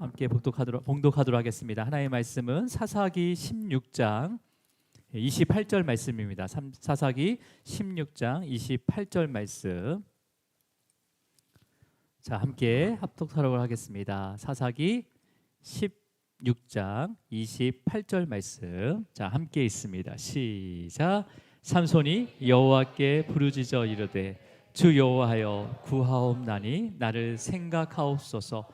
함께 봉독하도록 하겠습니다. 하나님의 말씀은 사사기 16장 28절 말씀입니다. 사사기 16장 28절 말씀. 자, 함께 합독하도록 하겠습니다. 사사기 16장 28절 말씀. 자, 함께 있습니다. 시작. 삼손이 여호와께 부르짖어 이르되 주 여호와여 구하옵나니 나를 생각하옵소서.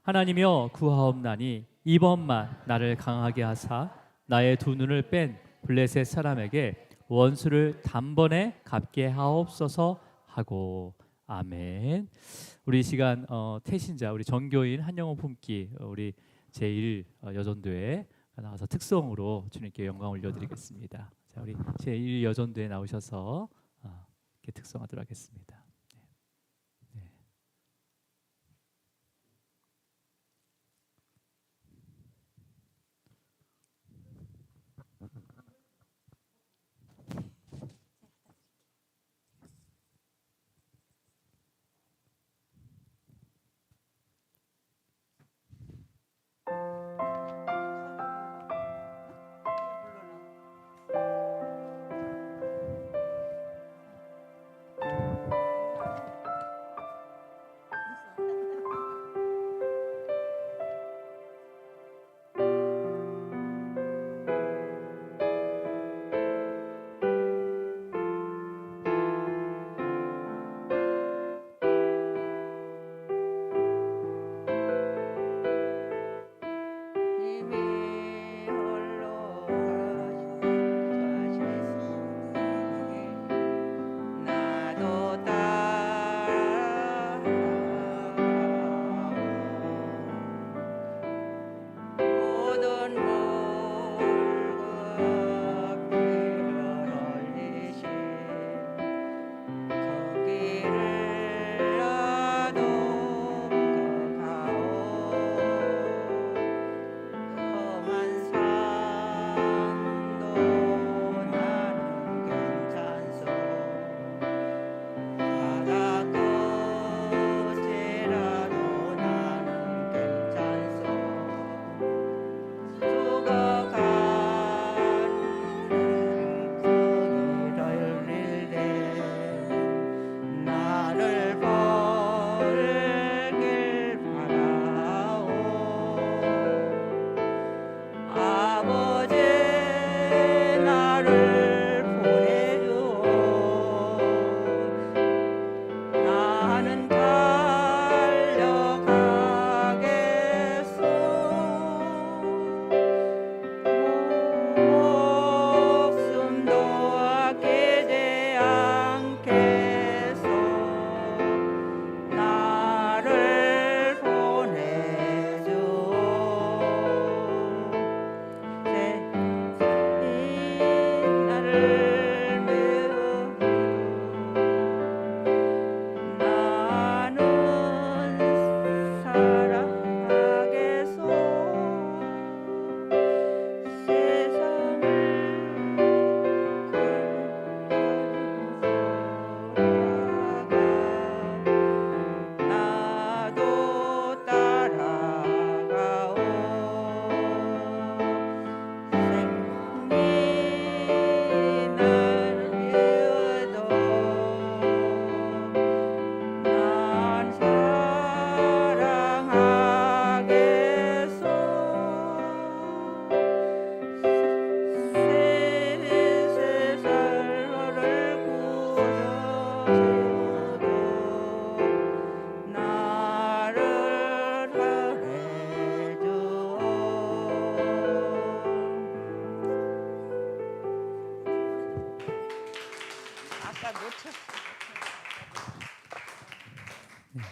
하나님이여 구하옵나니 이번만 나를 강하게 하사 나의 두 눈을 뺀 블레셋 사람에게 원수를 단번에 갚게 하옵소서 하고. 아멘. 우리 시간 태신자 우리 전교인 한영호 품기 우리 제1 여전도에 나와서 특성으로 주님께 영광 올려드리겠습니다. 자, 우리 제1 여전도에 나오셔서 이렇게 특성하도록 하겠습니다. 네.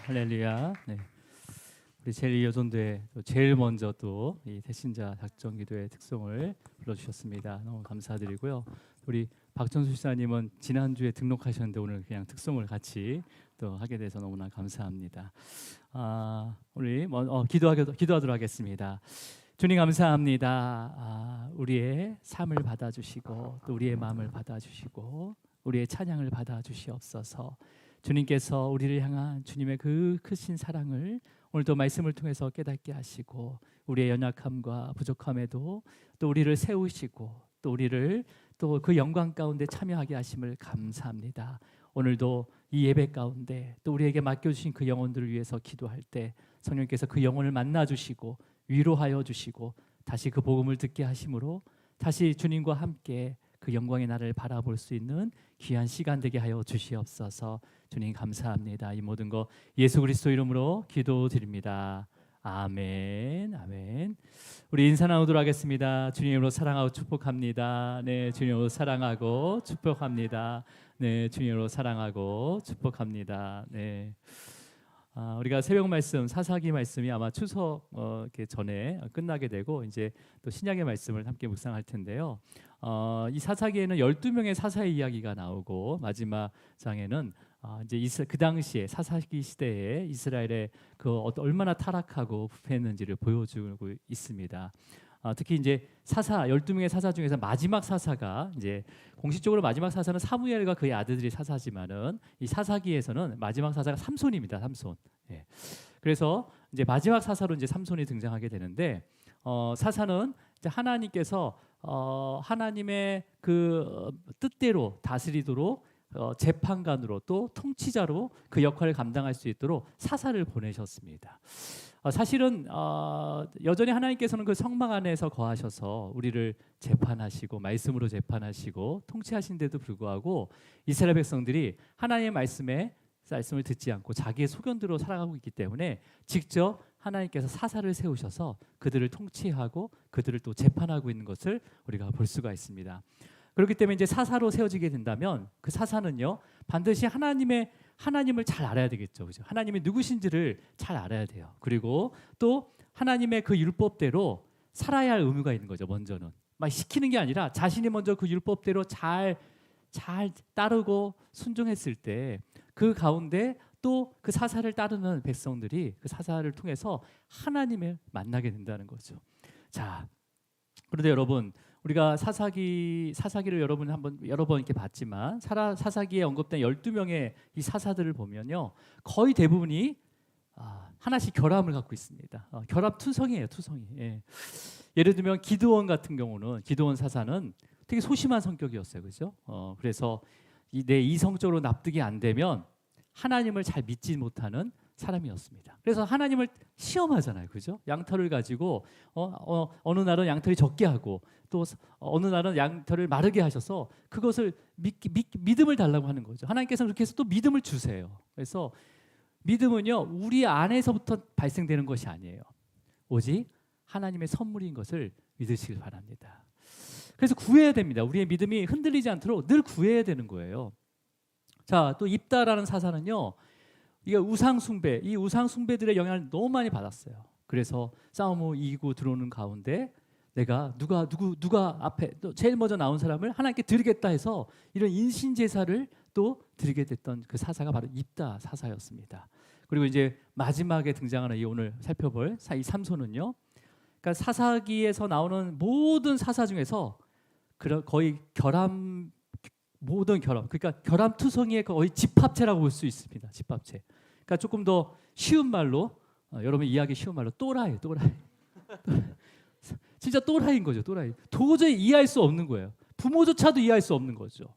할렐루야. 네. 우리 제1 여전도에 제일 먼저 또 이 태신자 작정기도의 특성을 불러주셨습니다. 너무 감사드리고요. 우리 박정수 시사님은 지난주에 등록하셨는데 오늘 그냥 특성을 같이 또 하게 돼서 너무나 감사합니다. 우리 기도하도록 하겠습니다. 주님 감사합니다. 우리의 삶을 받아주시고 또 우리의 마음을 받아주시고 우리의 찬양을 받아주시옵소서. 주님께서 우리를 향한 주님의 그 크신 사랑을 오늘도 말씀을 통해서 깨닫게 하시고 우리의 연약함과 부족함에도 또 우리를 세우시고 또 우리를 또 그 영광 가운데 참여하게 하심을 감사합니다. 오늘도 이 예배 가운데 또 우리에게 맡겨주신 그 영혼들을 위해서 기도할 때 성령께서 그 영혼을 만나주시고 위로하여 주시고 다시 그 복음을 듣게 하심으로 다시 주님과 함께 그 영광의 나라를 바라볼 수 있는 귀한 시간 되게 하여 주시옵소서. 주님 감사합니다. 이 모든 거 예수 그리스도 이름으로 기도드립니다. 아멘. 아멘. 우리 인사 나누도록 하겠습니다. 주님으로 사랑하고 축복합니다. 네, 주님으로 사랑하고 축복합니다. 네, 주님으로 사랑하고 축복합니다. 네. 우리가 새벽 말씀 사사기 말씀이 아마 추석 이렇게 전에 끝나게 되고 이제 또 신약의 말씀을 함께 묵상할 텐데요. 이 사사기에는 12명의 사사의 이야기가 나오고 마지막 장에는 이제 그 당시에 사사기 시대에 이스라엘의 그 얼마나 타락하고 부패했는지를 보여주고 있습니다. 특히 이제 12명의 사사 중에서 마지막 사사가 이제 공식적으로 마지막 사사는 사무엘과 그의 아들들이 사사지만은 이 사사기에서는 마지막 사사가 삼손입니다. 삼손. 예. 그래서 이제 마지막 사사로 이제 삼손이 등장하게 되는데 사사는 이제 하나님께서 하나님의 그 뜻대로 다스리도록 재판관으로 또 통치자로 그 역할을 감당할 수 있도록 사사를 보내셨습니다. 사실은 여전히 하나님께서는 그 성막 안에서 거하셔서 우리를 재판하시고 말씀으로 재판하시고 통치하신데도 불구하고 이스라엘 백성들이 하나님의 말씀을 듣지 않고 자기의 소견대로 살아가고 있기 때문에 직접 하나님께서 사사를 세우셔서 그들을 통치하고 그들을 또 재판하고 있는 것을 우리가 볼 수가 있습니다. 그렇기 때문에 이제 사사로 세워지게 된다면 그 사사는요 반드시 하나님을 잘 알아야 되겠죠. 그죠? 하나님이 누구신지를 잘 알아야 돼요. 그리고 또 하나님의 그 율법대로 살아야 할 의무가 있는 거죠. 먼저는 막 시키는 게 아니라 자신이 먼저 그 율법대로 잘 따르고 순종했을 때 그 가운데 또 그 사사를 따르는 백성들이 그 사사를 통해서 하나님을 만나게 된다는 거죠. 자, 그런데 여러분 우리가 사사기를 여러분 한번 여러 번 이렇게 봤지만 사사기에 언급된 12명의 이 사사들을 보면요 거의 대부분이 하나씩 결함을 갖고 있습니다. 결함 투성이에요, 투성이. 예. 예를 들면 기드온 같은 경우는 기드온 사사는 되게 소심한 성격이었어요, 그렇죠? 그래서 내 이성적으로 납득이 안 되면 하나님을 잘 믿지 못하는 사람이었습니다. 그래서 하나님을 시험하잖아요, 그죠? 양털을 가지고 어느 날은 양털이 적게 하고 또 어느 날은 양털을 마르게 하셔서 그것을 믿음을 달라고 하는 거죠. 하나님께서는 그렇게 해서 또 믿음을 주세요. 그래서 믿음은요 우리 안에서부터 발생되는 것이 아니에요. 오직 하나님의 선물인 것을 믿으시길 바랍니다. 그래서 구해야 됩니다. 우리의 믿음이 흔들리지 않도록 늘 구해야 되는 거예요. 자, 또 입다라는 사사는요 이게 이 우상 숭배들의 영향을 너무 많이 받았어요. 그래서 싸움을 이기고 들어오는 가운데 내가 누가 앞에 또 제일 먼저 나온 사람을 하나님께 드리겠다 해서 이런 인신 제사를 또 드리게 됐던 그 사사가 바로 입다 사사였습니다. 그리고 이제 마지막에 등장하는 이 오늘 살펴볼 이 삼손은요. 그러니까 사사기에서 나오는 모든 사사 중에서 거의 모든 결함, 그러니까 결함투성이의 거의 집합체라고 볼 수 있습니다. 집합체. 그러니까 조금 더 쉬운 말로 여러분 이해하기 쉬운 말로 또라이. 진짜 또라이인 거죠. 또라이. 도저히 이해할 수 없는 거예요. 부모조차도 이해할 수 없는 거죠.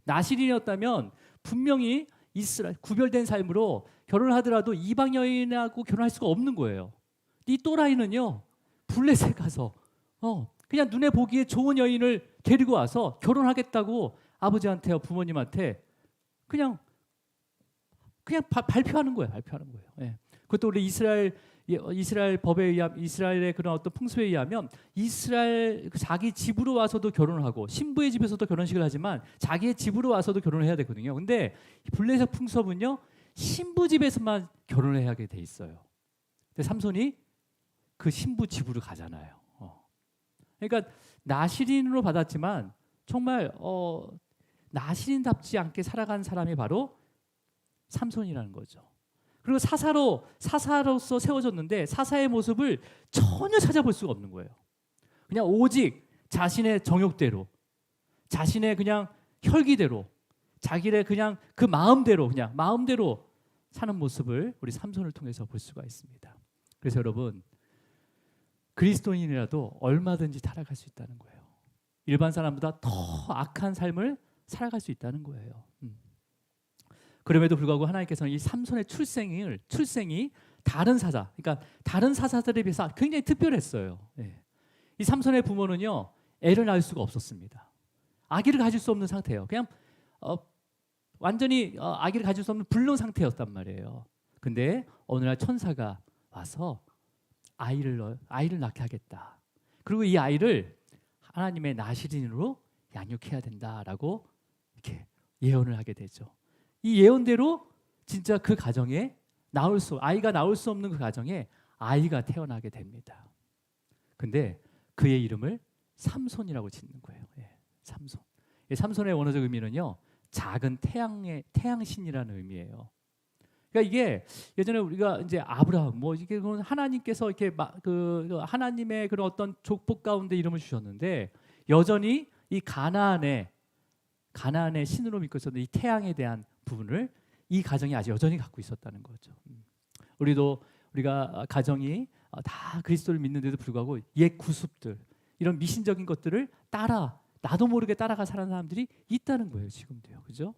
나실인이었다면 분명히 이스라엘 구별된 삶으로 결혼을 하더라도 이방 여인하고 결혼할 수가 없는 거예요. 이 또라이는요 블레셋 가서 그냥 눈에 보기에 좋은 여인을 데리고 와서 결혼하겠다고 아버지한테요 부모님한테 그냥 발표하는 거예요. 예. 그것도 우리 이스라엘 법에 의하면 이스라엘의 그런 어떤 풍수에 의하면 이스라엘 자기 집으로 와서도 결혼을 하고 신부의 집에서도 결혼식을 하지만 자기의 집으로 와서도 결혼을 해야 되거든요. 근데 블레셋 풍습은요 신부 집에서만 결혼을 하게 돼 있어요. 근데 삼손이 그 신부 집으로 가잖아요. 그러니까 나실인으로 받았지만 정말 나실인답지 않게 살아간 사람이 바로 삼손이라는 거죠. 그리고 사사로서 세워졌는데 사사의 모습을 전혀 찾아볼 수가 없는 거예요. 그냥 오직 자신의 정욕대로, 자신의 그냥 혈기대로, 자기의 그냥 그 마음대로 사는 모습을 우리 삼손을 통해서 볼 수가 있습니다. 그래서 여러분, 그리스도인이라도 얼마든지 타락할 수 있다는 거예요. 일반 사람보다 더 악한 삶을 살아갈 수 있다는 거예요. 그럼에도 불구하고 하나님께서는 이 삼손의 출생이 다른 사자, 그러니까 다른 사자들에 비해서 굉장히 특별했어요. 예. 이 삼손의 부모는요, 애를 낳을 수가 없었습니다. 아기를 가질 수 없는 상태예요. 그냥 완전히 아기를 가질 수 없는 불능 상태였단 말이에요. 근데 어느 날 천사가 와서 아이를 낳게 하겠다. 그리고 이 아이를 하나님의 나시린으로 양육해야 된다라고 이렇게 예언을 하게 되죠. 이 예언대로 진짜 그 가정에 아이가 나올 수 없는 그 가정에 아이가 태어나게 됩니다. 근데 그의 이름을 삼손이라고 짓는 거예요. 예, 삼손. 삼손의 원어적 의미는요, 작은 태양신이라는 의미예요. 그러니까 이게 예전에 우리가 이제 아브라함 이게 하나님께서 이렇게 그 하나님의 그런 어떤 족복 가운데 이름을 주셨는데 여전히 이 가나안의 신으로 믿고 있었던 이 태양에 대한 부분을 이 가정이 아직 여전히 갖고 있었다는 거죠. 우리가 가정이 다 그리스도를 믿는데도 불구하고 옛 구습들, 이런 미신적인 것들을 나도 모르게 따라가 사는 사람들이 있다는 거예요. 지금도요. 그죠?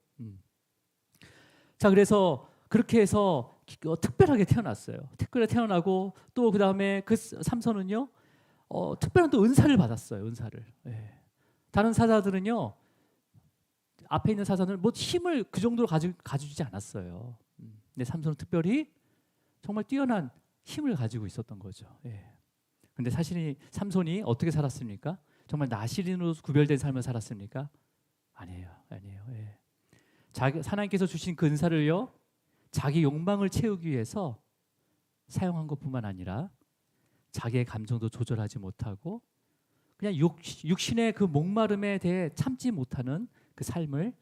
자, 그래서 그렇게 해서 특별하게 태어났어요. 특별하게 태어나고 또 그 다음에 그 삼손은요, 특별한 또 은사를 받았어요. 은사를. 예. 다른 사자들은요, 앞에 있는 사자들은 힘을 그 정도로 가지지 않았어요. 근데 삼손은 특별히 정말 뛰어난 힘을 가지고 있었던 거죠. 예. 근데 사실 삼손이 어떻게 살았습니까? 정말 나시린으로 구별된 삶을 살았습니까? 아니에요. 예. 하나님께서 주신 그 은사를요, 자기 욕망을 채우기 위해서 사용한 것뿐만 아니라 자기의 감정도 조절하지 못하고 그냥 육신의 그 목마름에 대해 참지 못하는 그 삶을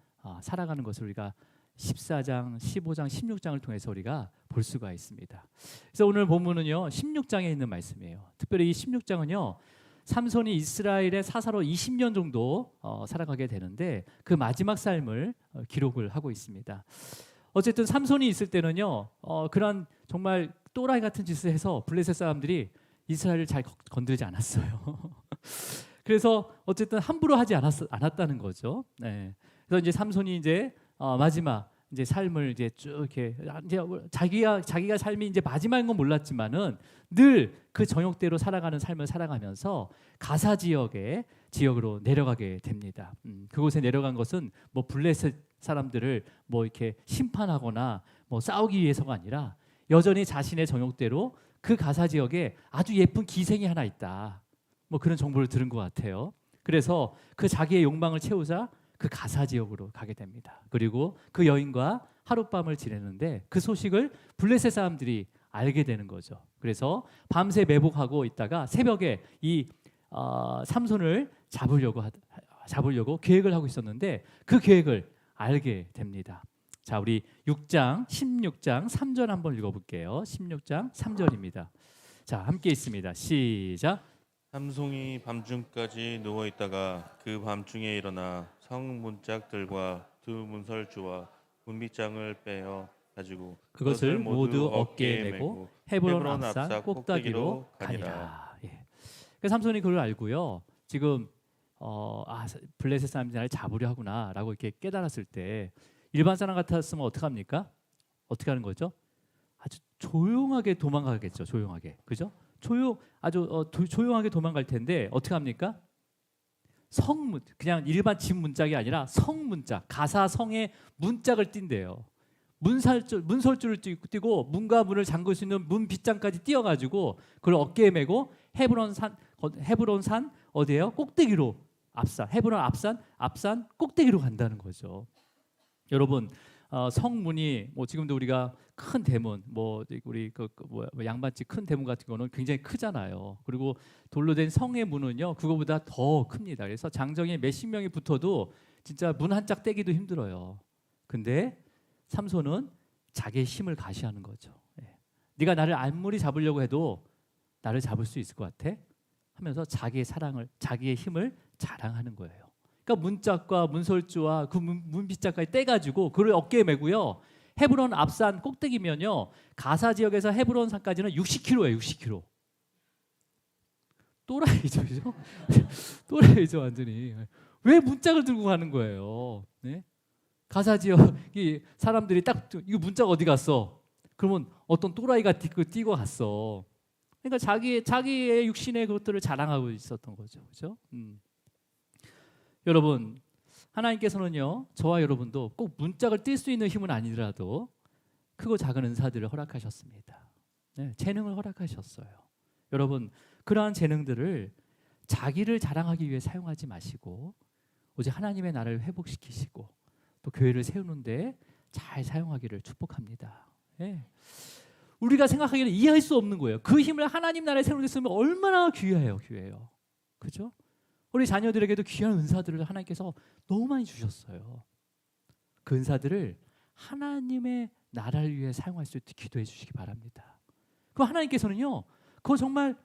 살아가는 것을 우리가 14장, 15장, 16장을 통해서 우리가 볼 수가 있습니다. 그래서 오늘 본문은요, 16장에 있는 말씀이에요. 특별히 이 16장은요, 삼손이 이스라엘의 사사로 20년 정도 살아가게 되는데 그 마지막 삶을 기록을 하고 있습니다. 어쨌든 삼손이 있을 때는요, 그런 정말 또라이 같은 짓을 해서 블레셋 사람들이 이스라엘을 잘 건드리지 않았어요. 그래서 어쨌든 함부로 하지 않았다는 거죠. 네. 그래서 이제 삼손이 이제 마지막 이제 삶을 이제 쭉 이렇게 이제 자기가 삶이 이제 마지막인 건 몰랐지만은 늘 그 정욕대로 살아가는 삶을 살아가면서 가사 지역으로 내려가게 됩니다. 그곳에 내려간 것은 블레셋 사람들을 이렇게 심판하거나 싸우기 위해서가 아니라 여전히 자신의 정욕대로 그 가사 지역에 아주 예쁜 기생이 하나 있다. 그런 정보를 들은 것 같아요. 그래서 그 자기의 욕망을 채우자 그 가사 지역으로 가게 됩니다. 그리고 그 여인과 하룻밤을 지내는데 그 소식을 블레셋 사람들이 알게 되는 거죠. 그래서 밤새 매복하고 있다가 새벽에 이 삼손을 잡으려고 계획을 하고 있었는데 그 계획을 알게 됩니다. 자, 우리 16장 3절 한번 읽어볼게요. 16장 3절입니다. 자, 함께 있습니다. 시작. 삼손이 밤중까지 누워 있다가 그 밤중에 일어나 성 문짝들과 두 문설주와 문빗장을 빼어 가지고 그것을 모두 어깨에 메고 헤브론 앞산 꼭대기로 가니라. 예. 그 삼손이 그걸 알고요. 지금 블레셋 사람들이 나를 잡으려 하구나라고 이렇게 깨달았을 때 일반 사람 같았으면 어떻게 합니까? 어떻게 하는 거죠? 아주 조용하게 도망가겠죠. 조용하게, 그죠? 조용하게 도망갈 텐데 어떻게 합니까? 성문, 그냥 일반 집 문짝이 아니라 성문짝, 가사 성의 문짝을 띈대요. 문설주를 띄고 문과 문을 잠글 수 있는 문 빗장까지 띄어가지고 그걸 어깨에 메고 헤브론 산 어디예요? 꼭대기로 헤브론 앞산 꼭대기로 간다는 거죠. 여러분, 성문이 지금도 우리가 큰 대문, 우리 양반집 큰 대문 같은 거는 굉장히 크잖아요. 그리고 돌로 된 성의 문은요, 그거보다 더 큽니다. 그래서 장정에 몇십 명이 붙어도 진짜 문 한 짝 떼기도 힘들어요. 근데 삼손은 자기의 힘을 가시하는 거죠. 네가 나를 아무리 잡으려고 해도 나를 잡을 수 있을 것 같아? 하면서 자기의 힘을 자랑하는 거예요. 그러니까 문짝과 문설주와 그 문빗짝까지 떼가지고 그를 어깨에 메고요, 헤브론 앞산 꼭대기면요. 가사 지역에서 헤브론 산까지는 60km예요. 60km. 또라이죠, 그죠? 또라이죠, 완전히. 왜 문짝을 들고 가는 거예요? 네? 가사 지역이 사람들이 딱 이거 문짝 어디 갔어? 그러면 어떤 또라이가 뛰고 갔어. 그러니까 자기의 육신의 그것들을 자랑하고 있었던 거죠, 그죠? 여러분, 하나님께서는요, 저와 여러분도 꼭 문짝을 뛸 수 있는 힘은 아니더라도 크고 작은 은사들을 허락하셨습니다. 네, 재능을 허락하셨어요. 여러분, 그러한 재능들을 자기를 자랑하기 위해 사용하지 마시고 오직 하나님의 나라를 회복시키시고 또 교회를 세우는데 잘 사용하기를 축복합니다. 네. 우리가 생각하기에는 이해할 수 없는 거예요. 그 힘을 하나님 나라에 세우는 데 쓰면 얼마나 귀해요. 그죠? 우리 자녀들에게도 귀한 은사들을 하나님께서 너무 많이 주셨어요. 그 은사들을 하나님의 나라를 위해 사용할 수 있도록 기도해 주시기 바랍니다. 그럼 하나님께서는요, 그거 정말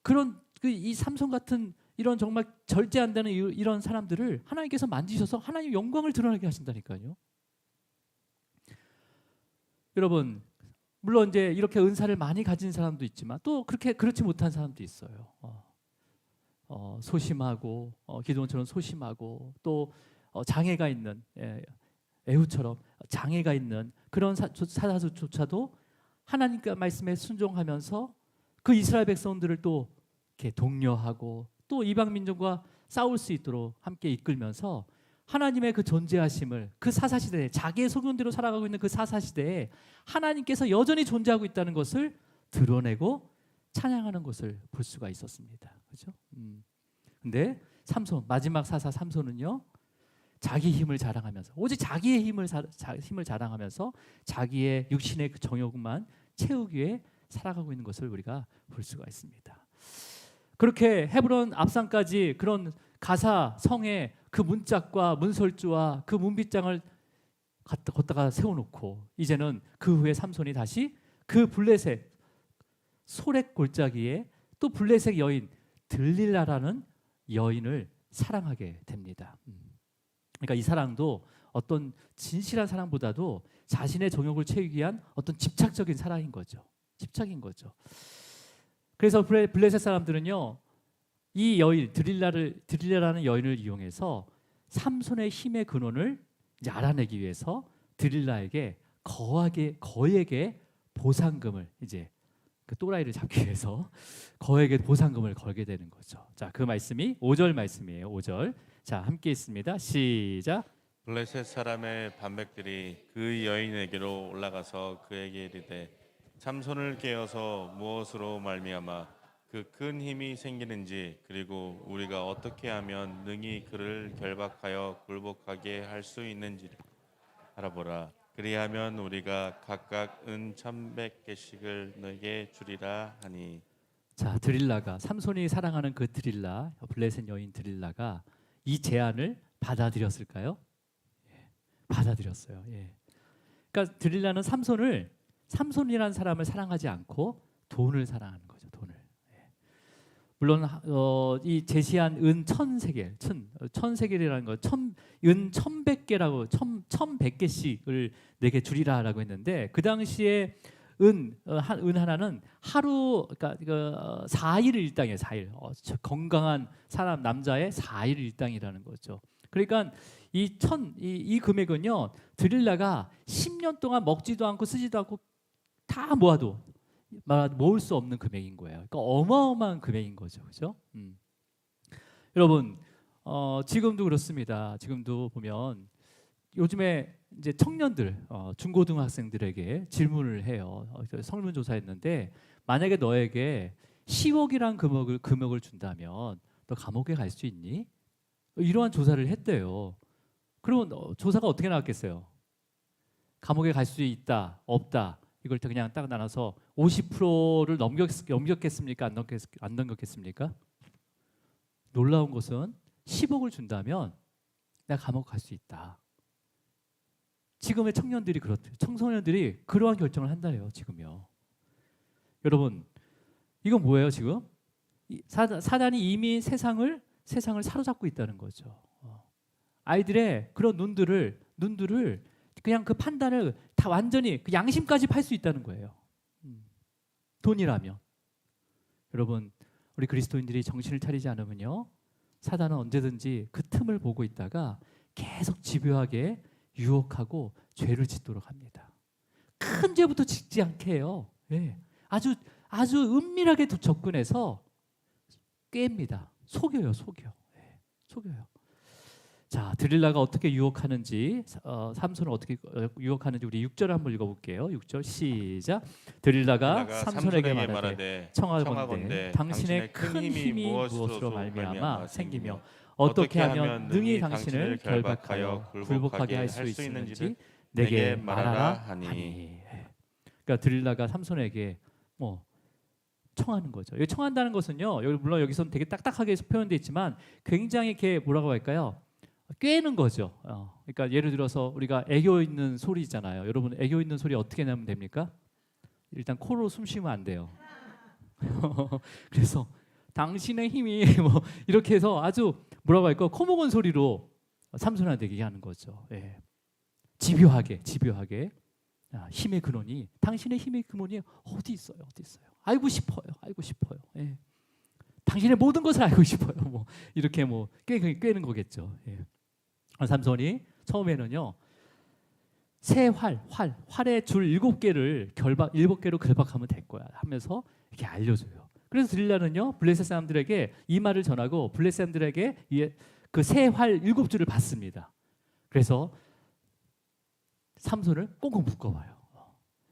그런 이 삼손 같은 이런 정말 절제 안 되는 이런 사람들을 하나님께서 만지셔서 하나님 영광을 드러나게 하신다니까요. 여러분, 물론 이제 이렇게 은사를 많이 가진 사람도 있지만 또 그렇지 못한 사람도 있어요. 소심하고 기도원처럼 소심하고 또 장애가 있는 에후처럼 장애가 있는 그런 사자조차도 하나님의 말씀에 순종하면서 그 이스라엘 백성들을 또 이렇게 독려하고 또 이방 민족과 싸울 수 있도록 함께 이끌면서 하나님의 그 존재하심을 그 사사시대에 자기의 소견대로 살아가고 있는 그 사사시대에 하나님께서 여전히 존재하고 있다는 것을 드러내고 찬양하는 것을 볼 수가 있었습니다. 그렇죠? 근데 삼손, 마지막 사사 삼손은요, 자기 힘을 자랑하면서 오직 자기의 힘을 자랑하면서 자기의 육신의 그 정욕만 채우기 위해 살아가고 있는 것을 우리가 볼 수가 있습니다. 그렇게 헤브론 앞산까지 그런 가사 성에 그 문짝과 문설주와 그 문빗장을 걷다가 세워놓고 이제는 그 후에 삼손이 다시 그 블레셋 소렉 골짜기에 또 블레셋 여인 들릴라라는 여인을 사랑하게 됩니다. 그러니까 이 사랑도 어떤 진실한 사랑보다도 자신의 정욕을 채우기 위한 어떤 집착적인 사랑인 거죠. 집착인 거죠. 그래서 블레셋 사람들은요, 이 여인 드릴라라는 여인을 이용해서 삼손의 힘의 근원을 이제 알아내기 위해서 드릴라에게 거액의 보상금을 이제 그 또라이를 잡기 위해서 거액의 보상금을 걸게 되는 거죠. 자, 그 말씀이 5절 말씀이에요. 5절. 자, 함께 있습니다. 시작. 블레셋 사람의 반백들이 그 여인에게로 올라가서 그에게 이르되 삼손을 깨어서 무엇으로 말미암아 그 큰 힘이 생기는지 그리고 우리가 어떻게 하면 능히 그를 결박하여 굴복하게 할 수 있는지 알아보라. 그리하면 우리가 각각 은 1,100개씩을 너에게 주리라 하니. 자, 드릴라가 삼손이 사랑하는 그 드릴라, 블레셋 여인 드릴라가 이 제안을 받아들였을까요? 예, 받아들였어요. 예. 그러니까 드릴라는 삼손이라는 사람을 사랑하지 않고 돈을 사랑하는 거죠. 돈을. 예. 물론 이 제시한 은 1,000세겔, 1,000세겔이라는 거, 은 1,100개라고 1,100개씩을 내게 주리라라고 했는데 그 당시에 은 하나는 하루, 그러니까 4일 일당이에요. 4일. 건강한 사람 남자의 4일 일당이라는 거죠. 그러니까 이 금액은요, 드릴라가 10년 동안 먹지도 않고 쓰지도 않고 다 모아도 모을 수 없는 금액인 거예요. 그러니까 어마어마한 금액인 거죠, 그렇죠? 여러분, 지금도 그렇습니다. 지금도 보면 요즘에 이제 청년들, 중고등학생들에게 질문을 해요. 설문조사했는데 만약에 너에게 10억이란 금액을 준다면 너 감옥에 갈 수 있니? 이러한 조사를 했대요. 그러면 조사가 어떻게 나왔겠어요? 감옥에 갈 수 있다, 없다. 이걸 그냥 딱 나눠서 50%를 넘겼겠습니까? 안 넘겼겠습니까? 놀라운 것은 10억을 준다면 내가 감옥 갈 수 있다. 지금의 청년들이 그렇대요. 청소년들이 그러한 결정을 한다요. 지금요. 여러분, 이건 뭐예요? 지금 사단이 이미 세상을 사로잡고 있다는 거죠. 아이들의 그런 눈들을 그냥 그 판단을 다 완전히 그 양심까지 팔 수 있다는 거예요. 돈이라면. 여러분, 우리 그리스도인들이 정신을 차리지 않으면요, 사단은 언제든지 그 틈을 보고 있다가 계속 집요하게 유혹하고 죄를 짓도록 합니다. 큰 죄부터 짓지 않게 해요. 예. 아주 은밀하게 접근해서 꿰입니다. 속여요. 예. 속여요. 자, 드릴라가 어떻게 유혹하는지, 삼손을 어떻게 유혹하는지 우리 6절을 한번 읽어볼게요. 6절 시작. 드릴라가 삼손에게 말하되 청하건대 당신의 큰 힘이 무엇으로 말미암아 생기며 어떻게 하면 능히 당신을 결박하여 굴복하게 할 수 있는지 내게 말하라 하니. 그러니까 드릴라가 삼손에게 뭐 청하는 거죠. 여기 청한다는 것은요, 물론 여기서는 되게 딱딱하게 표현되어 있지만 굉장히 이렇게 뭐라고 할까요? 꿰는 거죠. 그러니까 예를 들어서 우리가 애교 있는 소리 있잖아요. 여러분, 애교 있는 소리 어떻게 내면 됩니까? 일단 코로 숨 쉬면 안 돼요. 그래서 당신의 힘이 뭐 이렇게 해서 아주 뭐라고 할까, 코먹은 소리로 삼손한테 얘기하는 거죠. 예. 집요하게 힘의 근원이, 당신의 힘의 근원이 어디 있어요? 알고 싶어요. 예. 당신의 모든 것을 알고 싶어요. 뭐 이렇게 뭐 꿰는 거겠죠. 예. 삼손이 처음에는요, 새 활의 줄 7개로 결박하면 될 거야 하면서 이렇게 알려줘요. 그래서 드릴라는요, 블레셋 사람들에게 이 말을 전하고 블레셋 사람들에게 그 새 활 7줄을 받습니다. 그래서 삼손을 꽁꽁 묶어봐요.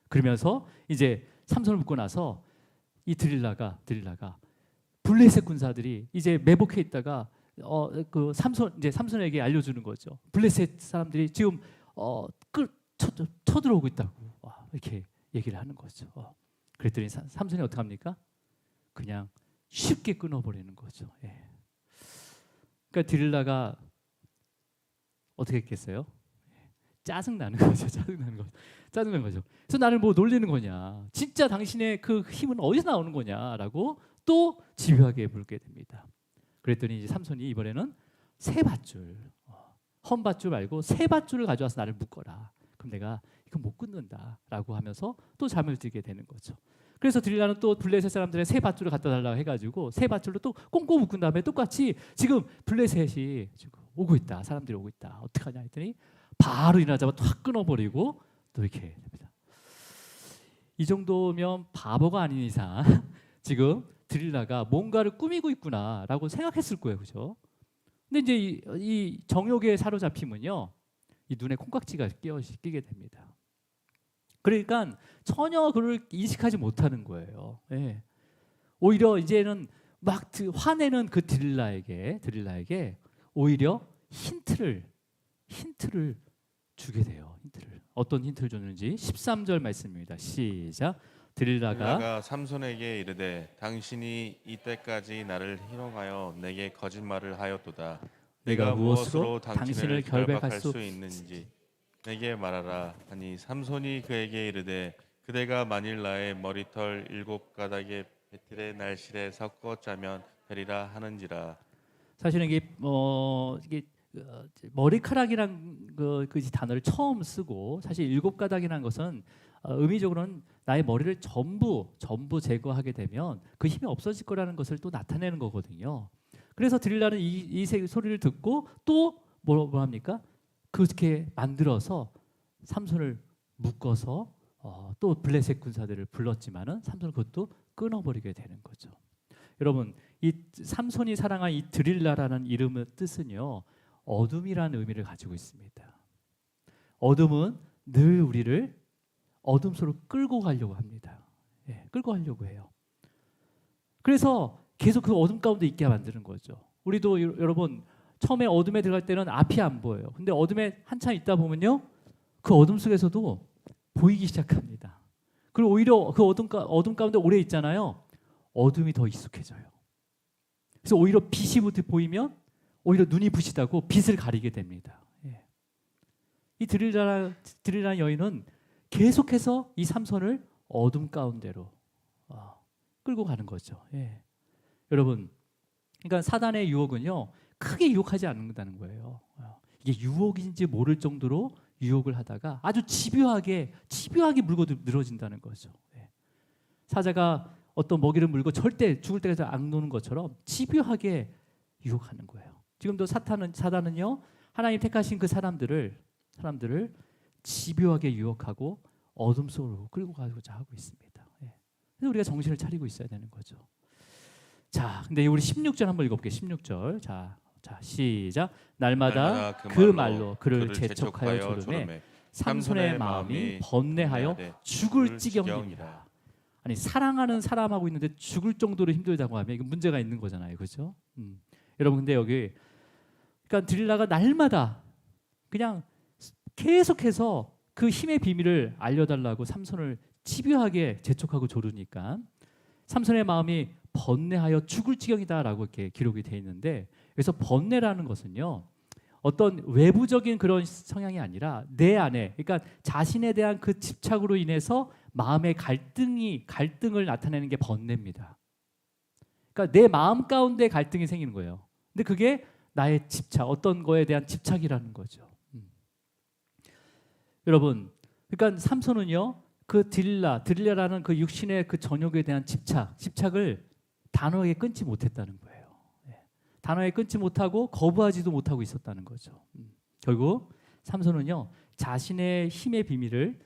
그러면서 이제 삼손을 묶고 나서 이 드릴라가 블레셋 군사들이 이제 매복해 있다가 그 삼손에게 알려주는 거죠. 블레셋 사람들이 지금 쳐들어오고 있다고 이렇게 얘기를 하는 거죠. 그랬더니 삼손이 어떻게 합니까? 그냥 쉽게 끊어버리는 거죠. 예. 그러니까 드릴라가 어떻게 했겠어요? 짜증 나는 거죠. 그래서 나를 뭐 놀리는 거냐? 진짜 당신의 그 힘은 어디서 나오는 거냐라고 또 집요하게 물게 됩니다. 그랬더니 이제 삼손이 이번에는 새 밧줄, 헌 밧줄 말고 새 밧줄을 가져와서 나를 묶어라. 그럼 내가 이거 못 끊는다라고 하면서 또 잠을 들게 되는 거죠. 그래서 드릴라는 또 블레셋 사람들의 새 밧줄을 갖다 달라고 해가지고 새 밧줄로 또 꽁꽁 묶은 다음에 똑같이 지금 블레셋이 지금 오고 있다. 사람들이 오고 있다. 어떡하냐 했더니 바로 일어나자마자 확 끊어버리고 또 이렇게 됩니다. 이 정도면 바보가 아닌 이상 지금 드릴라가 뭔가를 꾸미고 있구나라고 생각했을 거예요, 그죠? 근데 이제 이 정욕에 사로잡히면요, 이 눈에 콩깍지가 끼게 됩니다. 그러니까 전혀 그를 인식하지 못하는 거예요. 예. 오히려 이제는 막 화내는 그 드릴라에게 오히려 힌트를 주게 돼요. 어떤 힌트를 줬는지 13절 말씀입니다. 시작. 드릴라가 삼손에게 이르되 당신이 이때까지 나를 희롱하여 내게 거짓말을 하였도다. 내가 무엇으로 당신을 결박할 수 있는지 내게 말하라 하니 삼손이 그에게 이르되 그대가 만일 나의 머리털 7가닥에 배틀의 날실에 섞어 짜면 되리라 하는지라. 사실은 이게 머리카락이란 그 단어를 처음 쓰고, 사실 7가닥이라는 것은 의미적으로는 나의 머리를 전부 제거하게 되면 그 힘이 없어질 거라는 것을 또 나타내는 거거든요. 그래서 드릴라는 이 소리를 듣고 또 뭐 합니까? 그렇게 만들어서 삼손을 묶어서 또 블레셋 군사들을 불렀지만은 삼손은 그것도 끊어버리게 되는 거죠. 여러분, 이 삼손이 사랑한 이 드릴라라는 이름의 뜻은요, 어둠이라는 의미를 가지고 있습니다. 어둠은 늘 우리를 어둠 속으로 끌고 가려고 합니다. 예, 끌고 가려고 해요. 그래서 계속 그 어둠 가운데 있게 만드는 거죠. 우리도 여러분, 처음에 어둠에 들어갈 때는 앞이 안 보여요. 근데 어둠에 한참 있다 보면요, 그 어둠 속에서도 보이기 시작합니다. 그리고 오히려 그 어둠 가운데 오래 있잖아요. 어둠이 더 익숙해져요. 그래서 오히려 빛이 보이면 오히려 눈이 부시다고 빛을 가리게 됩니다. 예. 이 드릴라는 여인은 계속해서 이 삼손을 어둠 가운데로 끌고 가는 거죠. 예. 여러분, 그러니까 사단의 유혹은요, 크게 유혹하지 않는다는 거예요. 이게 유혹인지 모를 정도로 유혹을 하다가 아주 집요하게 물고 늘어진다는 거죠. 예. 사자가 어떤 먹이를 물고 절대 죽을 때까지 안 노는 것처럼 집요하게 유혹하는 거예요. 지금도 사단은요 하나님 택하신 그 사람들을 집요하게 유혹하고 어둠 속으로 끌고 가고자 하고 있습니다. 예. 그래서 우리가 정신을 차리고 있어야 되는 거죠. 자, 근데 우리 16절 한번 읽어볼게요. 16절. 자, 시작. 날마다 그 말로 그를 재촉하여 조르매 삼손의 마음이 번뇌하여 죽을 지경이니라. 아니 사랑하는 사람하고 있는데 죽을 정도로 힘들다고 하면 이거 문제가 있는 거잖아요, 그렇죠? 여러분 근데 여기 그러니까 들릴라가 날마다 그냥 계속해서 그 힘의 비밀을 알려달라고 삼손을 집요하게 재촉하고 조르니까 삼손의 마음이 번뇌하여 죽을 지경이다라고 이렇게 기록이 되어 있는데 그래서 번뇌라는 것은요 어떤 외부적인 그런 성향이 아니라 내 안에 그러니까 자신에 대한 그 집착으로 인해서 마음의 갈등을 나타내는 게 번뇌입니다. 그러니까 내 마음 가운데 갈등이 생기는 거예요. 근데 그게 나의 집착, 어떤 거에 대한 집착이라는 거죠. 여러분, 그러니까 삼손은요, 그 딜라라는 그 육신의 그 전욕에 대한 집착을 단호하게 끊지 못했다는 거예요. 단호하게 끊지 못하고 거부하지도 못하고 있었다는 거죠. 결국 삼손은요, 자신의 힘의 비밀을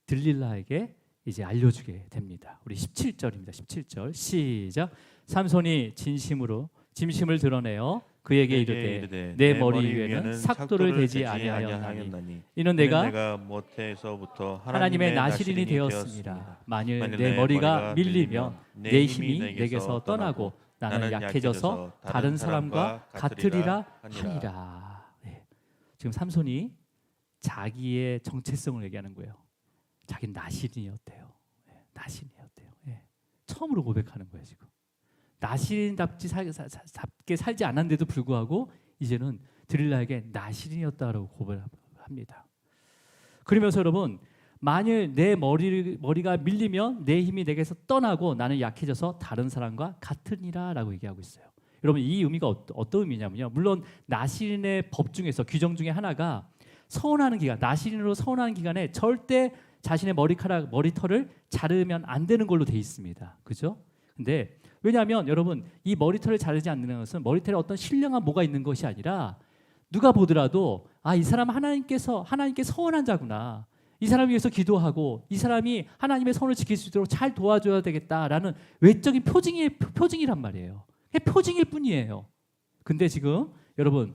들릴라에게 이제 알려주게 됩니다. 우리 17절입니다. 17절 시작. 삼손이 진심을 드러내어 그에게 이르되 내 머리 위에는 삭도를 대지 아니하였나니 이는 내가 모태에서부터 하나님의 나시린이 되었습니다. 만일 내 머리가 밀리면 내 힘이 내게서 떠나고 나는 약해져서 다른 사람과 같으리라 하니라. 네. 지금 삼손이 자기의 정체성을 얘기하는 거예요. 자기는 나시린이었대요. 네. 나시린이었대요. 네. 처음으로 고백하는 거예요 지금. 나시린답게 살지 않았는데도 불구하고 이제는 드릴라에게 나시린이었다라고 고백합니다. 그러면서 여러분 만일 내 머리가 밀리면 내 힘이 내게서 떠나고 나는 약해져서 다른 사람과 같으니라 라고 얘기하고 있어요. 여러분 이 의미가 어떤 의미냐면요. 물론 나시린의 법 중에서 규정 중에 하나가 서원하는 기간, 나시린으로 서원하는 기간에 절대 자신의 머리털을 자르면 안 되는 걸로 돼 있습니다. 그죠? 근데 왜냐하면 여러분 이 머리털을 자르지 않는 것은 머리털에 어떤 신령한 뭐가 있는 것이 아니라 누가 보더라도 이 사람 하나님께 서원한 자구나. 이 사람을 위해서 기도하고 이 사람이 하나님의 선을 지킬 수 있도록 잘 도와줘야 되겠다라는 외적인 표징이란 말이에요. 그게 표징일 뿐이에요. 근데 지금 여러분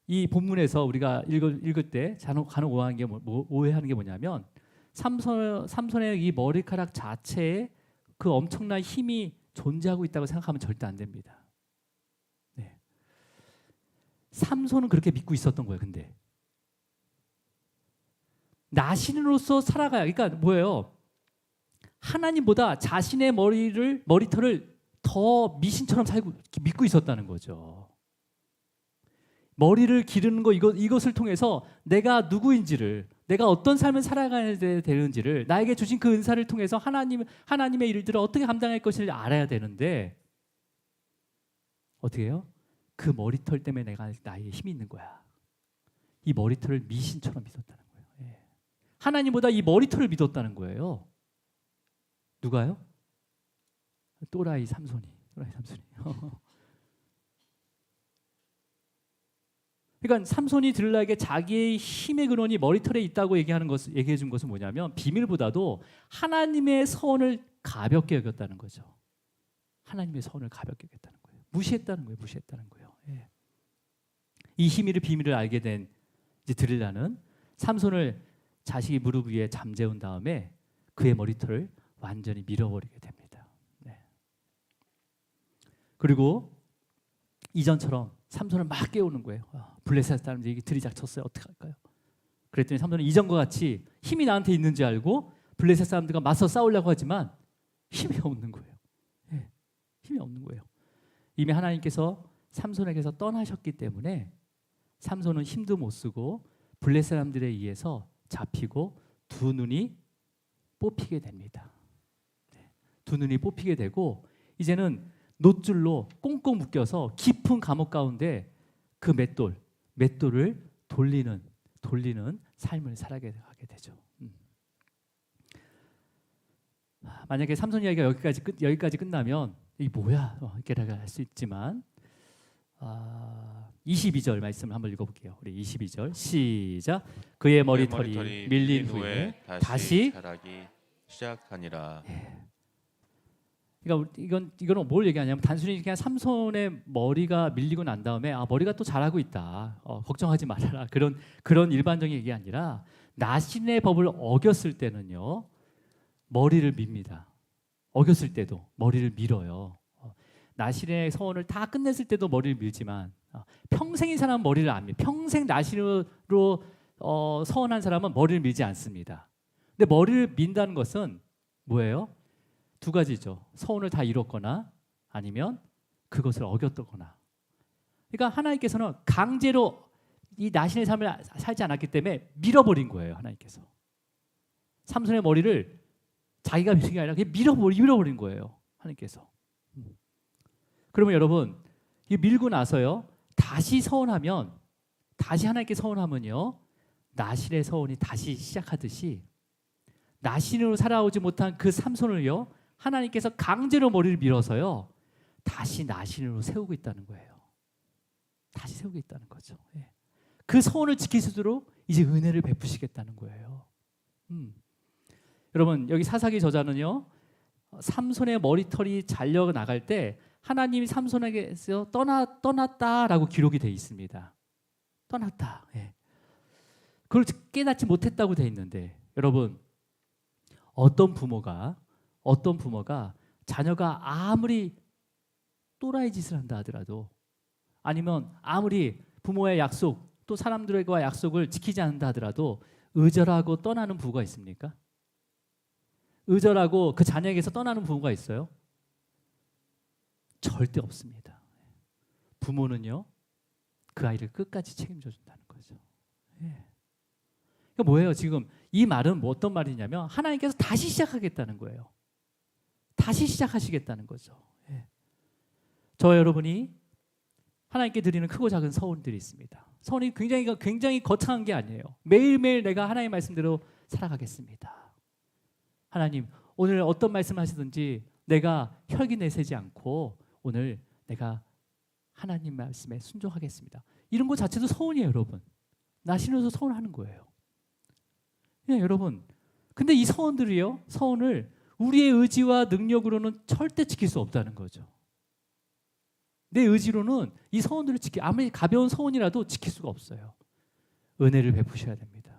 이 본문에서 우리가 읽을 때 간혹 오해하는 게 뭐냐면 삼손의 이 머리카락 자체에 그 엄청난 힘이 존재하고 있다고 생각하면 절대 안 됩니다. 네. 삼손은 그렇게 믿고 있었던 거예요. 근데 나신으로서 살아가야 그러니까 뭐예요? 하나님보다 자신의 머리털을 더 미신처럼 믿고 있었다는 거죠. 머리를 기르는 거 이것을 통해서 내가 누구인지를 내가 어떤 삶을 살아가야 되는지를 나에게 주신 그 은사를 통해서 하나님의 일들을 어떻게 감당할 것을 알아야 되는데 어떻게 해요? 그 머리털 때문에 나의 힘이 있는 거야. 이 머리털을 미신처럼 믿었다는 거예요. 예. 하나님보다 이 머리털을 믿었다는 거예요. 누가요? 또라이 삼손이. 그러니까 삼손이 들라에게 자기의 힘의 근원이 머리털에 있다고 얘기해 준 것은 뭐냐면 비밀보다도 하나님의 선을 가볍게 여겼다는 거죠. 하나님의 선을 가볍게 여겼다는 거예요. 무시했다는 거예요. 예. 이 비밀을 알게 된 이제 드릴라는 삼손을 자식이 무릎 위에 잠재운 다음에 그의 머리털을 완전히 밀어버리게 됩니다. 네. 그리고 이전처럼 삼손을 막 깨우는 거예요. 블레셋 사람들이 들이닥쳤어요. 어떻게 할까요? 그랬더니 삼손은 이전과 같이 힘이 나한테 있는지 알고 블레셋 사람들과 맞서 싸우려고 하지만 힘이 없는 거예요. 네. 힘이 없는 거예요. 이미 하나님께서 삼손에게서 떠나셨기 때문에 삼손은 힘도 못 쓰고 블레셋 사람들에 의해서 잡히고 두 눈이 뽑히게 됩니다. 네. 두 눈이 뽑히게 되고 이제는 놋줄로 꽁꽁 묶여서 깊은 감옥 가운데 그 맷돌을 돌리는 삶을 살아가게 되죠. 만약에 삼손 이야기가 여기까지 끝나면 이 뭐야 이렇게 할 수 있지만 22절 말씀을 한번 읽어볼게요. 우리 22절 시작. 그의 머리털이 밀린 후에 다시 자라기 시작하니라. 그러니까 이거는 뭘 얘기하냐면 단순히 그냥 삼손의 머리가 밀리고 난 다음에 머리가 또 자라고 있다. 걱정하지 말아라. 그런 일반적인 얘기 아니라 나신의 법을 어겼을 때는요. 머리를 밉니다. 어겼을 때도 머리를 밀어요. 나신의 서원을 다 끝냈을 때도 머리를 밀지만 평생인 사람은 머리를 안 밀. 평생 나신으로 서원한 사람은 머리를 밀지 않습니다. 근데 머리를 민다는 것은 뭐예요? 두 가지죠. 서원을 다 이뤘거나 아니면 그것을 어겼거나. 그러니까 하나님께서는 강제로 이 나신의 삶을 살지 않았기 때문에 밀어버린 거예요. 하나님께서. 삼손의 머리를 자기가 밀은 게 아니라 그냥 밀어버린 거예요. 하나님께서. 그러면 여러분 이 밀고 나서요. 다시 서원하면 다시 하나님께 서원하면요. 나신의 서원이 다시 시작하듯이 나신으로 살아오지 못한 그 삼손을요. 하나님께서 강제로 머리를 밀어서요. 다시 나신으로 세우고 있다는 거예요. 다시 세우고 있다는 거죠. 예. 그 서원을 지킬 수 있도록 이제 은혜를 베푸시겠다는 거예요. 여러분 여기 사사기 저자는요. 삼손의 머리털이 잘려 나갈 때 하나님이 삼손에게서 떠났다라고 기록이 되어 있습니다. 떠났다. 예. 그걸 깨닫지 못했다고 되어 있는데 여러분 어떤 부모가 자녀가 아무리 또라이 짓을 한다 하더라도 아니면 아무리 부모의 약속 또 사람들과 약속을 지키지 않는다 하더라도 의절하고 떠나는 부모가 있습니까? 의절하고 그 자녀에게서 떠나는 부모가 있어요? 절대 없습니다. 부모는요 그 아이를 끝까지 책임져 준다는 거죠. 예. 그러니까 뭐예요? 지금 이 말은 뭐 어떤 말이냐면 하나님께서 다시 시작하겠다는 거예요. 다시 시작하시겠다는 거죠. 예. 저 여러분이 하나님께 드리는 크고 작은 서원들이 있습니다. 서원이 굉장히 거창한 게 아니에요. 매일매일 내가 하나님의 말씀대로 살아가겠습니다. 하나님 오늘 어떤 말씀 하시든지 내가 혈기 내세지 않고 오늘 내가 하나님 말씀에 순종하겠습니다. 이런 것 자체도 서원이에요, 여러분. 나신으로서 서원하는 거예요. 예, 여러분. 근데 이 서원을 우리의 의지와 능력으로는 절대 지킬 수 없다는 거죠. 내 의지로는 이 서원들을 아무리 가벼운 서원이라도 지킬 수가 없어요. 은혜를 베푸셔야 됩니다.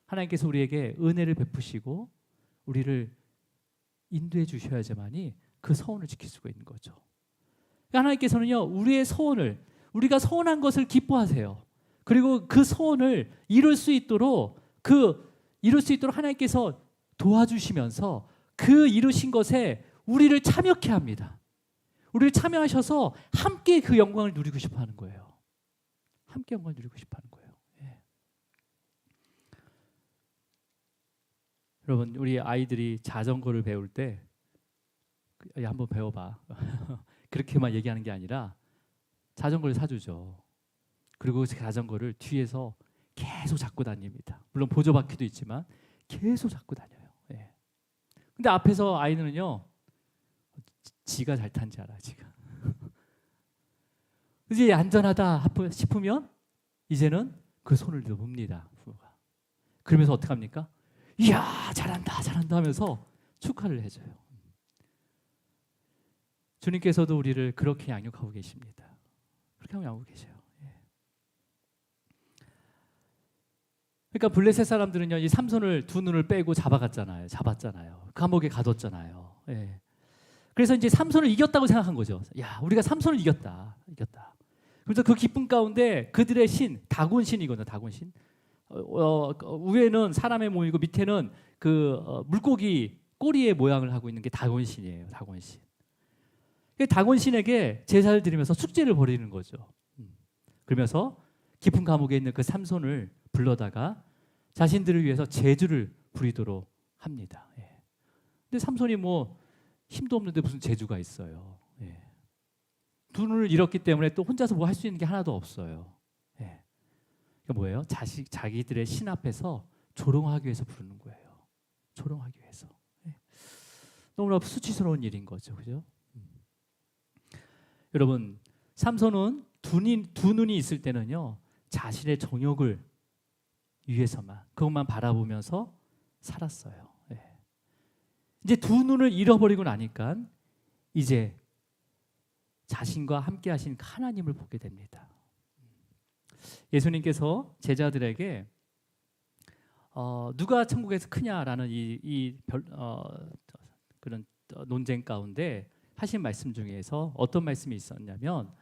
하나님께서 우리에게 은혜를 베푸시고 우리를 인도해 주셔야지만이 그 서원을 지킬 수가 있는 거죠. 그러니까 하나님께서는요, 우리의 서원을 우리가 서원한 것을 기뻐하세요. 그리고 그 서원을 이룰 수 있도록 하나님께서 도와주시면서 그 이루신 것에 우리를 참여케 합니다. 우리를 참여하셔서 함께 그 영광을 누리고 싶어 하는 거예요. 함께 영광을 누리고 싶어 하는 거예요. 예. 여러분, 우리 아이들이 자전거를 배울 때 한번 배워봐. 그렇게만 얘기하는 게 아니라 자전거를 사주죠. 그리고 그 자전거를 뒤에서 계속 잡고 다닙니다. 물론 보조바퀴도 있지만 계속 잡고 다녀요. 예. 근데 앞에서 아이는요, 지가 잘 탄지 알아, 지가. 이제 안전하다 싶으면 이제는 그 손을 놓습니다. 부모가. 그러면서 어떻게 합니까? 이야, 잘한다 하면서 축하를 해줘요. 주님께서도 우리를 그렇게 양육하고 계십니다. 그렇게 하고 양육하고 계셔요. 예. 그러니까 블레셋 사람들은요, 이 삼손을 두 눈을 빼고 잡았잖아요. 감옥에 가뒀잖아요. 예. 그래서 이제 삼손을 이겼다고 생각한 거죠. 야, 우리가 삼손을 이겼다. 그래서 그 기쁨 가운데 그들의 신, 다곤 신이거든요. 다곤 신. 위에는 사람의 몸이고 밑에는 그 물고기 꼬리의 모양을 하고 있는 게 다곤 신이에요. 다곤 신. 다곤 신에게 제사를 드리면서 축제를 벌이는 거죠. 그러면서 깊은 감옥에 있는 그 삼손을 불러다가 자신들을 위해서 제주를 부리도록 합니다. 예. 근데 삼손이 뭐 힘도 없는데 무슨 재주가 있어요. 예. 두 눈을 잃었기 때문에 또 혼자서 뭐 할 수 있는 게 하나도 없어요. 예. 그게 뭐예요? 자기들의 신 앞에서 조롱하기 위해서 부르는 거예요. 조롱하기 위해서. 예. 너무나 수치스러운 일인 거죠, 그죠? 여러분, 삼손은 두 눈이 있을 때는요, 자신의 정욕을 위해서만 그것만 바라보면서 살았어요. 예. 이제 두 눈을 잃어버리고 나니까 이제 자신과 함께 하신 하나님을 보게 됩니다. 예수님께서 제자들에게 누가 천국에서 크냐라는 그런 논쟁 가운데 하신 말씀 중에서 어떤 말씀이 있었냐면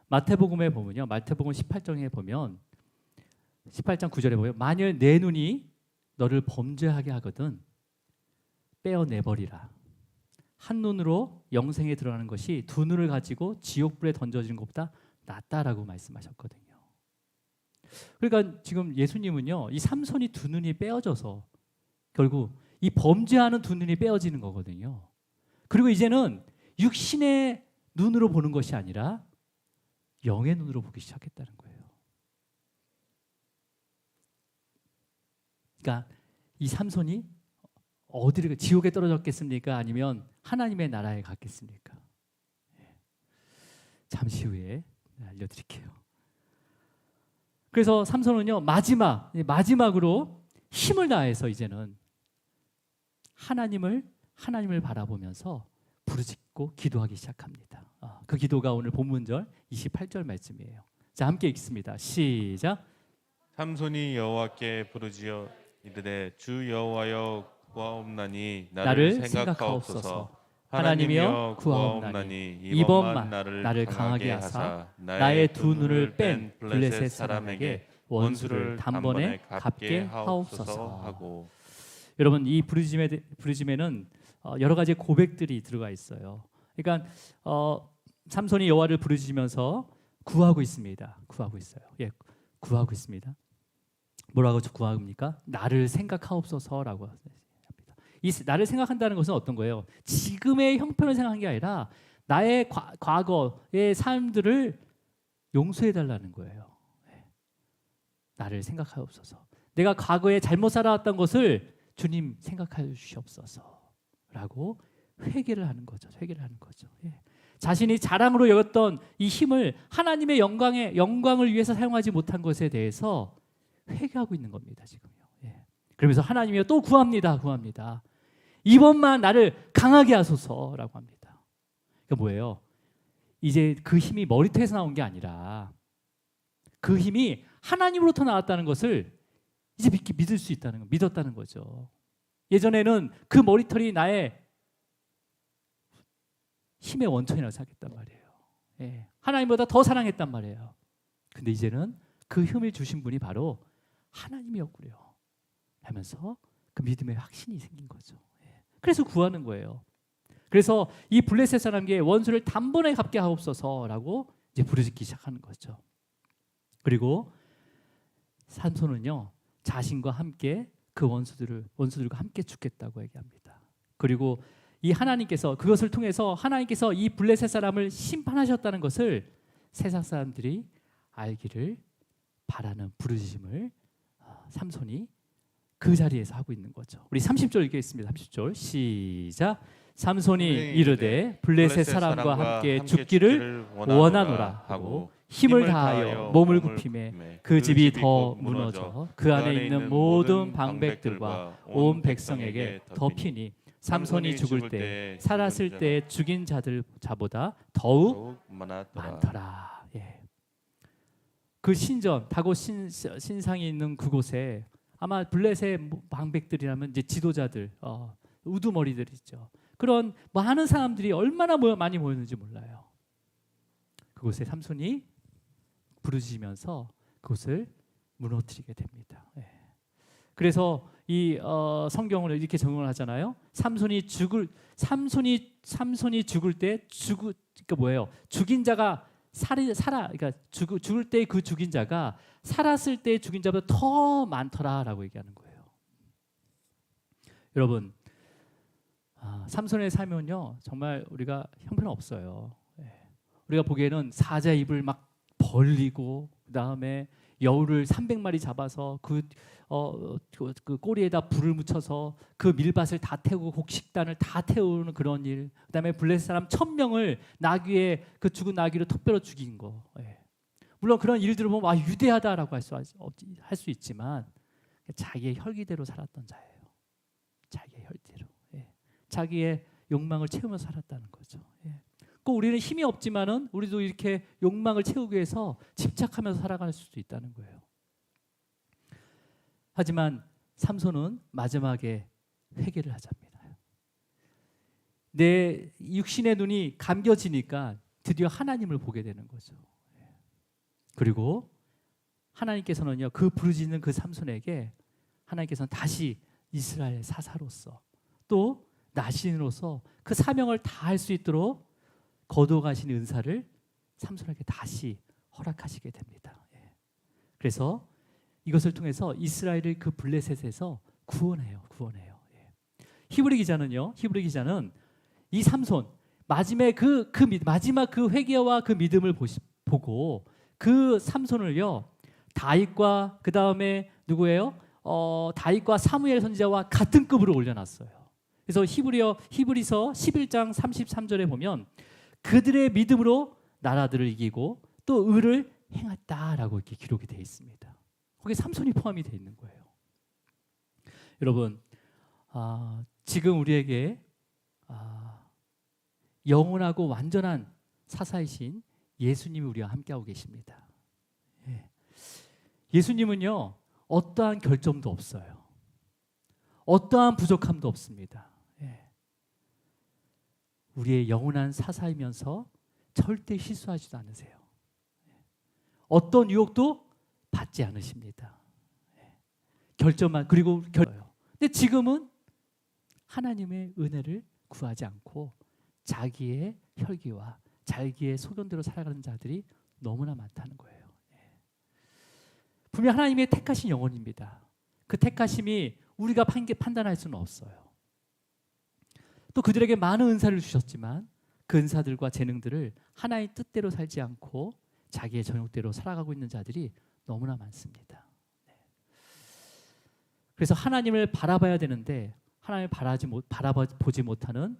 마태복음에 보면요, 마태복음 18장에 보면 18장 9절에 보면 만일 내 눈이 너를 범죄하게 하거든 빼어내버리라. 한 눈으로 영생에 들어가는 것이 두 눈을 가지고 지옥불에 던져지는 것보다 낫다라고 말씀하셨거든요. 그러니까 지금 예수님은요, 이 삼손이 두 눈이 빼어져서 결국 이 범죄하는 두 눈이 빼어지는 거거든요. 그리고 이제는 육신의 눈으로 보는 것이 아니라 영의 눈으로 보기 시작했다는 거예요. 그러니까 이 삼손이 어디를 지옥에 떨어졌겠습니까? 아니면 하나님의 나라에 갔겠습니까? 잠시 후에 알려드릴게요. 그래서 삼손은요, 마지막으로 힘을 다해서 이제는 하나님을 바라보면서 부르짖고 기도하기 시작합니다. 그 기도가 오늘 본문절 28절 말씀이에요. 자, 함께 읽습니다. 시작. 삼손이 여호와께 부르짖어 이르되 주 여호와여 구하옵나니 나를 나를 생각하옵소서. 생각하옵소서. 하나님이여 구하옵나니 이번만 나를 강하게 하사 나의 두 눈을 뺀 블레셋 사람에게 원수를 단번에 갚게 하옵소서 하고. 여러분, 이 부르짖음에는 여러 가지 고백들이 들어가 있어요. 그러니까 삼손이 여호와를 부르짖으면서 구하고 있습니다. 구하고 있어요. 예, 구하고 있습니다. 뭐라고 구합니까? 나를 생각하옵소서라고 합니다. 이 나를 생각한다는 것은 어떤 거예요? 지금의 형편을 생각한 게 아니라 나의 과거의 삶들을 용서해 달라는 거예요. 나를 생각하옵소서. 내가 과거에 잘못 살아왔던 것을 주님 생각해 주시옵소서라고 회개를 하는 거죠. 회개를 하는 거죠. 예. 자신이 자랑으로 여겼던 이 힘을 하나님의 영광을 위해서 사용하지 못한 것에 대해서 회개하고 있는 겁니다, 지금요. 예. 그러면서 하나님이여 또 구합니다. 이번만 나를 강하게 하소서라고 합니다. 그러니까 뭐예요? 이제 그 힘이 머리털에서 나온 게 아니라 그 힘이 하나님으로부터 나왔다는 것을 이제 믿을 수 있다는 거, 믿었다는 거죠. 예전에는 그 머리털이 나의 힘의 원천이라고 생각했단 말이에요. 예. 하나님보다 더 사랑했단 말이에요. 근데 이제는 그 힘을 주신 분이 바로 하나님이었구려 하면서 그 믿음의 확신이 생긴 거죠. 예. 그래서 구하는 거예요. 그래서 이 블레셋 사람에게 원수를 단번에 갚게 하옵소서라고 이제 부르짖기 시작하는 거죠. 그리고 삼손은요, 자신과 함께 그 원수들과 함께 죽겠다고 얘기합니다. 그리고 이 하나님께서 그것을 통해서 하나님께서 이 블레셋 사람을 심판하셨다는 것을 세상 사람들이 알기를 바라는 부르짖음을 삼손이 그 자리에서 하고 있는 거죠. 우리 30절 읽겠습니다. 30절 시작. 삼손이 이르되 블레셋 사람과 함께 죽기를 원하노라 하고 힘을 다하여 몸을 굽히매 그 집이 더 무너져 그 안에 있는 모든 방백들과 온 백성에게 덮이니 삼손이 죽을 때 살았을 때 죽인 자보다 더욱 많더라. 예. 그 신전 다곳 신상이 있는 그곳에 아마 블레셋 방백들이라면 이제 지도자들, 우두머리들 있죠. 그런 많은 사람들이 얼마나 많이 모였는지 몰라요. 그곳에 삼손이 부르짖으면서 그곳을 무너뜨리게 됩니다. 예. 그래서 이 성경을 이렇게 적용을 하잖아요. 삼손이 죽을 때 그러니까 뭐예요? 죽인 자가 그러니까 죽을 때 그 죽인 자가 살았을 때 죽인 자보다 더 많더라라고 얘기하는 거예요. 여러분, 삼손의 삶은요 정말 우리가 형편없어요. 예. 우리가 보기에는 사자 입을 막 벌리고 그 다음에 여우를 300마리 잡아서 그 꼬리에다 불을 묻혀서 그 밀밭을 다 태우고 곡식단을 다 태우는 그런 일. 그다음에 블레셋 사람 1000명을 나귀에 그 죽은 나귀로 톱뼈로 죽인 거. 예. 물론 그런 일들을 보면 유대하다라고 할 수 있지만 자기의 혈기대로 살았던 자예요. 자기의 혈기대로. 예. 자기의 욕망을 채우며 살았다는 거죠. 예. 꼭 우리는 힘이 없지만은 우리도 이렇게 욕망을 채우기 위해서 집착하면서 살아갈 수도 있다는 거예요. 하지만 삼손은 마지막에 회개를 하자입니다. 내 육신의 눈이 감겨지니까 드디어 하나님을 보게 되는 거죠. 그리고 하나님께서는요, 그 부르짖는 그 삼손에게 하나님께서는 다시 이스라엘 사사로서 또 나신으로서 그 사명을 다할 수 있도록 거둬가신 은사를 삼손에게 다시 허락하시게 됩니다. 그래서 이것을 통해서 이스라엘을 그 블레셋에서 구원해요. 히브리 기자는 이 삼손 마지막 그 회개와 그 믿음을 보고 그 삼손을요, 다윗과 그 다음에 누구예요? 다윗과 사무엘 선지자와 같은 급으로 올려놨어요. 그래서 히브리서 11장 33절에 보면 그들의 믿음으로 나라들을 이기고 또 의를 행했다라고 이렇게 기록이 되어 있습니다. 거기에 삼손이 포함이 되어 있는 거예요. 여러분, 지금 우리에게 영원하고 완전한 사사이신 예수님이 우리와 함께하고 계십니다. 예수님은요, 어떠한 결점도 없어요. 어떠한 부족함도 없습니다. 우리의 영원한 사사이면서 절대 실수하지도 않으세요. 어떤 유혹도 받지 않으십니다. 결점만 그리고 근데 지금은 하나님의 은혜를 구하지 않고 자기의 혈기와 자기의 소견대로 살아가는 자들이 너무나 많다는 거예요. 분명 하나님의 택하신 영혼입니다. 그 택하심이 우리가 판단할 수는 없어요. 또 그들에게 많은 은사를 주셨지만 그 은사들과 재능들을 하나의 뜻대로 살지 않고 자기의 정욕대로 살아가고 있는 자들이 너무나 많습니다. 그래서 하나님을 바라봐야 되는데 하나님을 바라보지 못하는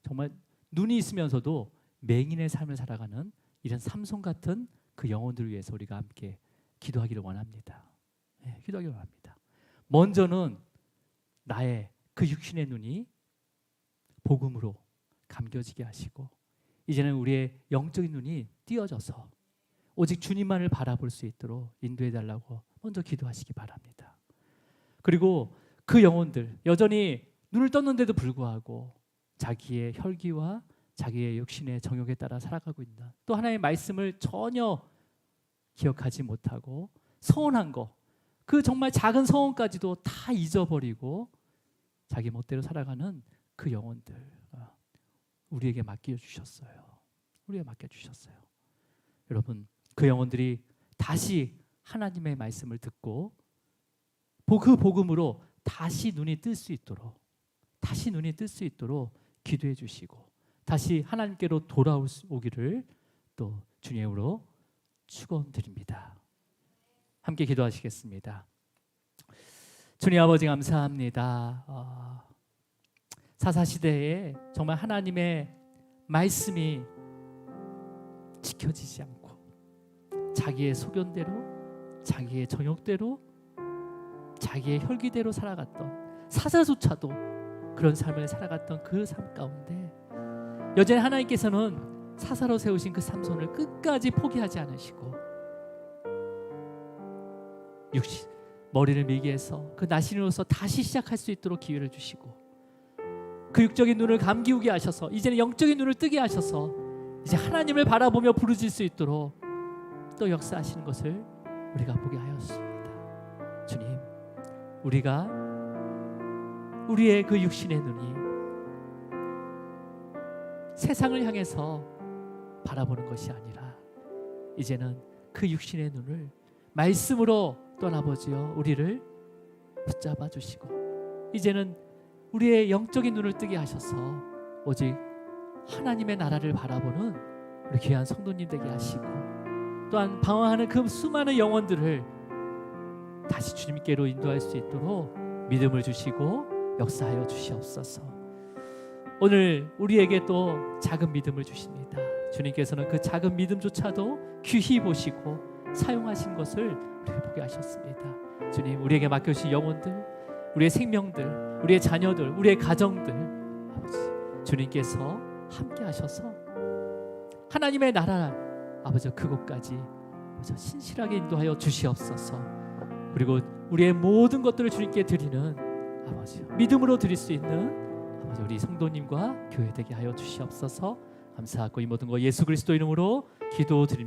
정말 눈이 있으면서도 맹인의 삶을 살아가는 이런 삼손 같은 그 영혼들을 위해서 우리가 함께 기도하기를 원합니다. 기도하기를 원합니다. 먼저는 나의 그 육신의 눈이 복음으로 감겨지게 하시고 이제는 우리의 영적인 눈이 띄어져서 오직 주님만을 바라볼 수 있도록 인도해 달라고 먼저 기도하시기 바랍니다. 그리고 그 영혼들 여전히 눈을 떴는데도 불구하고 자기의 혈기와 자기의 육신의 정욕에 따라 살아가고 있는 또 하나님의 말씀을 전혀 기억하지 못하고 서운한 거 그 정말 작은 서운까지도 다 잊어버리고 자기 멋대로 살아가는 그 영혼들 우리에게 맡겨주셨어요. 여러분 그 영혼들이 다시 하나님의 말씀을 듣고 그 복음으로 다시 눈이 뜰 수 있도록 기도해 주시고 다시 하나님께로 돌아오기를 또 주님으로 축원드립니다. 함께 기도하시겠습니다. 주님 아버지 감사합니다. 사사시대에 정말 하나님의 말씀이 지켜지지 않고 자기의 소견대로 자기의 정욕대로 자기의 혈기대로 살아갔던 사사조차도 그런 삶을 살아갔던 그 삶 가운데 여전히 하나님께서는 사사로 세우신 그 삼손을 끝까지 포기하지 않으시고 머리를 밀게 해서 그 나신으로서 다시 시작할 수 있도록 기회를 주시고 그 육적인 눈을 감기우게 하셔서 이제는 영적인 눈을 뜨게 하셔서 이제 하나님을 바라보며 부르짖을 수 있도록 또 역사하시는 것을 우리가 보게 하였습니다. 주님, 우리가 우리의 그 육신의 눈이 세상을 향해서 바라보는 것이 아니라 이제는 그 육신의 눈을 말씀으로 떠나보지요 우리를 붙잡아 주시고 이제는 우리의 영적인 눈을 뜨게 하셔서 오직 하나님의 나라를 바라보는 우리 귀한 성도님 되게 하시고 또한 방황하는 그 수많은 영혼들을 다시 주님께로 인도할 수 있도록 믿음을 주시고 역사하여 주시옵소서. 오늘 우리에게 또 작은 믿음을 주십니다. 주님께서는 그 작은 믿음조차도 귀히 보시고 사용하신 것을 우리를 보게 하셨습니다. 주님, 우리에게 맡겨주신 영혼들, 우리의 생명들, 우리의 자녀들, 우리의 가정들, 아버지 주님께서 함께 하셔서 하나님의 나라 아버지 그곳까지 아버지 신실하게 인도하여 주시옵소서. 그리고 우리의 모든 것들을 주님께 드리는 아버지 믿음으로 드릴 수 있는 아버지 우리 성도님과 교회 되게 하여 주시옵소서. 감사하고 이 모든 거 예수 그리스도 이름으로 기도드립니다.